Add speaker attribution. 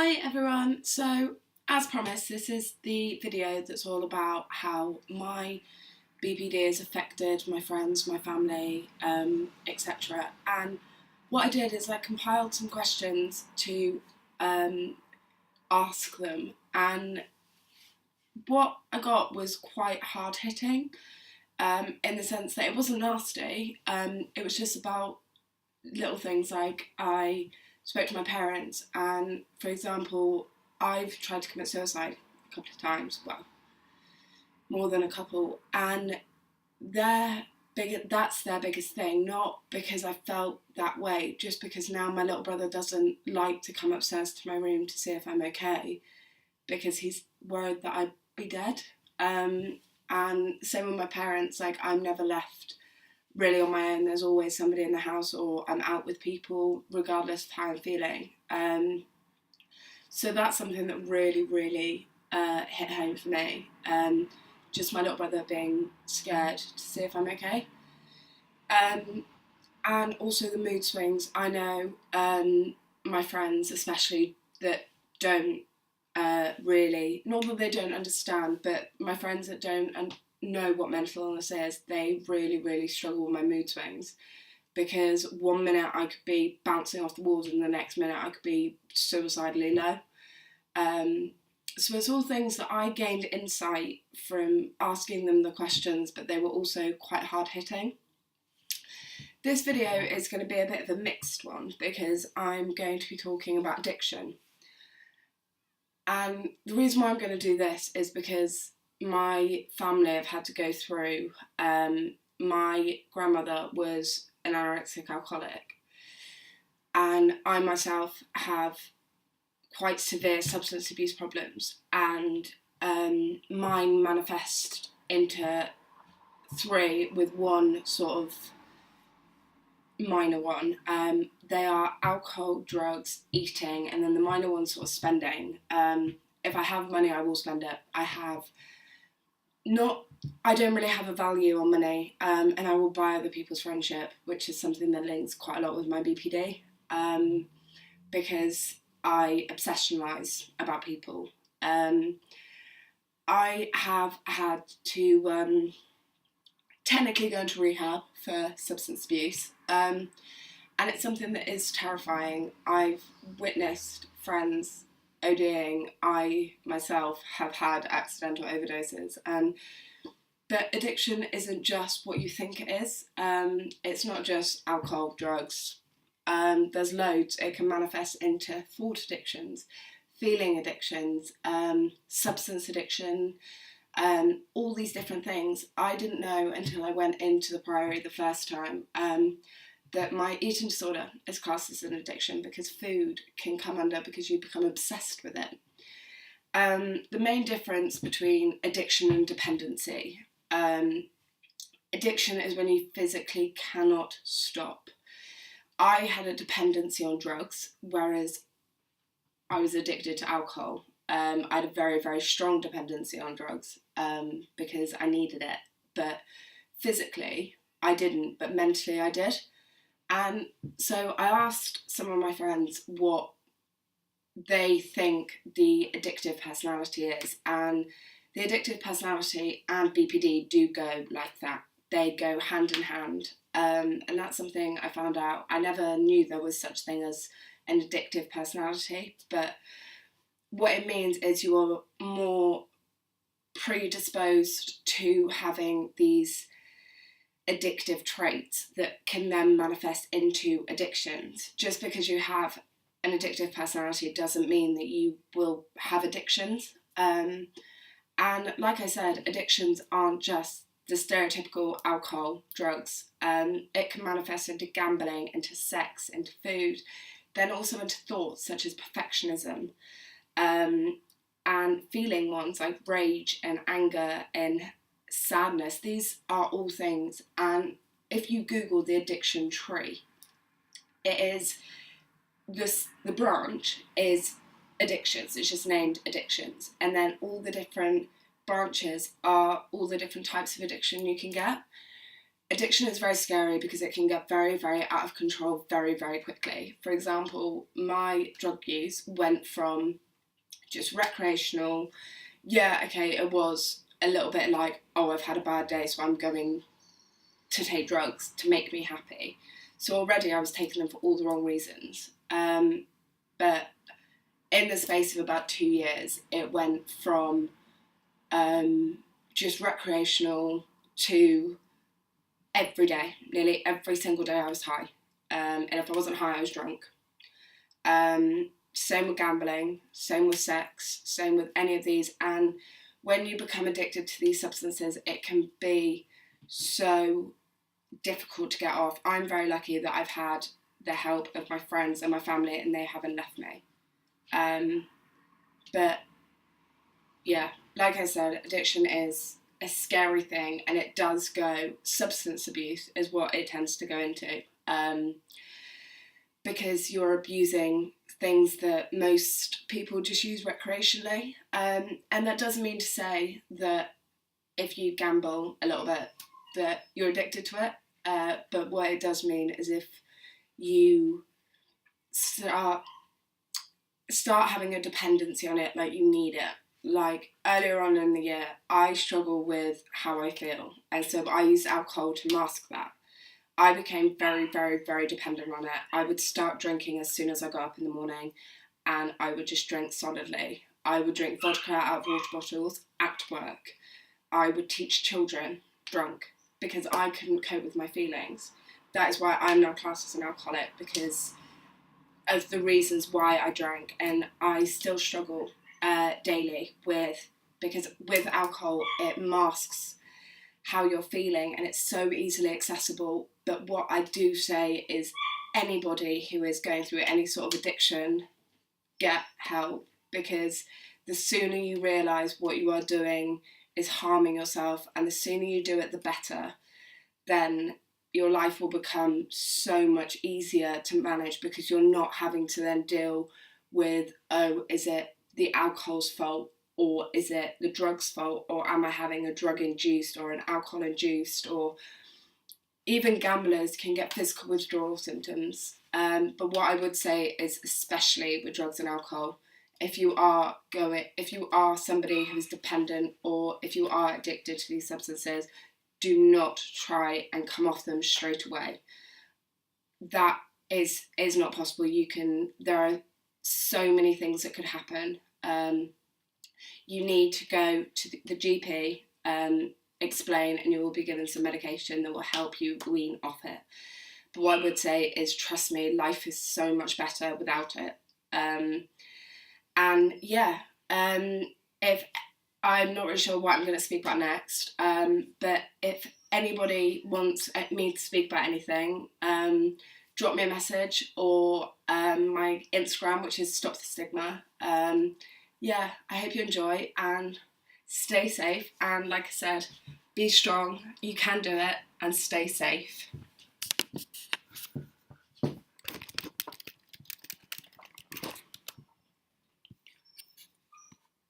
Speaker 1: Hi everyone, so as promised this is the video that's all about how my BPD has affected my friends, my family, etc. And what I did is I compiled some questions to ask them, and what I got was quite hard hitting in the sense that it wasn't nasty, it was just about little things like I spoke to my parents and, for example, I've tried to commit suicide a couple of times, well, more than a couple, and that's their biggest thing, not because I felt that way, just because now my little brother doesn't like to come upstairs to my room to see if I'm okay because he's worried that I'd be dead. And same with my parents, like I'm never left really on my own. There's always somebody in the house or I'm out with people regardless of how I'm feeling. So that's something that really hit home for me. Just my little brother being scared to see if I'm okay. And also the mood swings. I know my friends especially that don't really, not that they don't understand, but my friends that don't know what mental illness is, they really struggle with my mood swings, because one minute I could be bouncing off the walls and the next minute I could be suicidally low. So it's all things that I gained insight from asking them the questions, but they were also quite hard hitting. This video is going to be a bit of a mixed one because I'm going to be talking about addiction. And the reason why I'm going to do this is because my family have had to go through, my grandmother was an anorexic alcoholic, and I myself have quite severe substance abuse problems, and mine manifest into three with one sort of minor one. They are alcohol, drugs, eating, and then the minor one's sort of spending. If I have money, I will spend it. I don't really have a value on money, and I will buy other people's friendship, which is something that links quite a lot with my BPD, because I obsessionalise about people. I have had to technically go into rehab for substance abuse, and it's something that is terrifying. I've witnessed friends ODing. I myself have had accidental overdoses, but addiction isn't just what you think it is. It's not just alcohol, drugs. There's loads. It can manifest into thought addictions, feeling addictions, substance addiction, all these different things. I didn't know until I went into the Priory the first time that my eating disorder is classed as an addiction, because food can come under because you become obsessed with it. The main difference between addiction and dependency. Addiction is when you physically cannot stop. I had a dependency on drugs, whereas I was addicted to alcohol. I had a very strong dependency on drugs because I needed it, but physically I didn't, but mentally I did. And so I asked some of my friends what they think the addictive personality is, and the addictive personality and BPD do go like that. They go hand in hand, and that's something I found out. I never knew there was such thing as an addictive personality, but what it means is you're more predisposed to having these addictive traits that can then manifest into addictions. Just because you have an addictive personality doesn't mean that you will have addictions. And like I said, addictions aren't just the stereotypical alcohol, drugs. It can manifest into gambling, into sex, into food, then also into thoughts such as perfectionism, and feeling ones like rage and anger and sadness. These are all things, and if you Google the addiction tree, it is the branch is addictions. It's just named addictions, and then all the different branches are all the different types of addiction you can get. addiction is very scary because it can get very, very out of control very, very quickly. For example, my drug use went from just recreational, yeah, okay, it was a little bit like, oh, I've had a bad day, so I'm going to take drugs to make me happy. So already I was taking them for all the wrong reasons. But in the space of about 2 years, it went from just recreational to every day, nearly every single day I was high. And if I wasn't high, I was drunk. Same with gambling, same with sex, same with any of these. And when you become addicted to these substances, it can be so difficult to get off. I'm very lucky that I've had the help of my friends and my family, and they haven't left me. But yeah, like I said, addiction is a scary thing, and it does go, substance abuse is what it tends to go into, because you're abusing things that most people just use recreationally, and that doesn't mean to say that if you gamble a little bit that you're addicted to it, but what it does mean is if you start having a dependency on it, like you need it. Like earlier on in the year, I struggle with how I feel, and so I used alcohol to mask that. I became very, very, very dependent on it. I would start drinking as soon as I got up in the morning, and I would just drink solidly. I would drink vodka out of water bottles at work. I would teach children drunk because I couldn't cope with my feelings. That is why I'm now classed as an alcoholic, because of the reasons why I drank, and I still struggle daily because with alcohol it masks how you're feeling and it's so easily accessible. But what I do say is anybody who is going through any sort of addiction, get help, because the sooner you realise what you are doing is harming yourself, and the sooner you do it the better, then your life will become so much easier to manage, because you're not having to then deal with, oh, is it the alcohol's fault, or is it the drug's fault, or am I having a drug-induced or an alcohol-induced, or even gamblers can get physical withdrawal symptoms. But what I would say is, especially with drugs and alcohol, if you are somebody who's dependent, or if you are addicted to these substances, do not try and come off them straight away. That is not possible. There are so many things that could happen. You need to go to the GP, explain, and you will be given some medication that will help you wean off it. But what I would say is, trust me, life is so much better without it. And yeah, if I'm not really sure what I'm going to speak about next, but if anybody wants me to speak about anything, drop me a message, or my Instagram, which is Stop the Stigma. Yeah, I hope you enjoy and stay safe. And like I said, be strong. You can do it, and stay safe.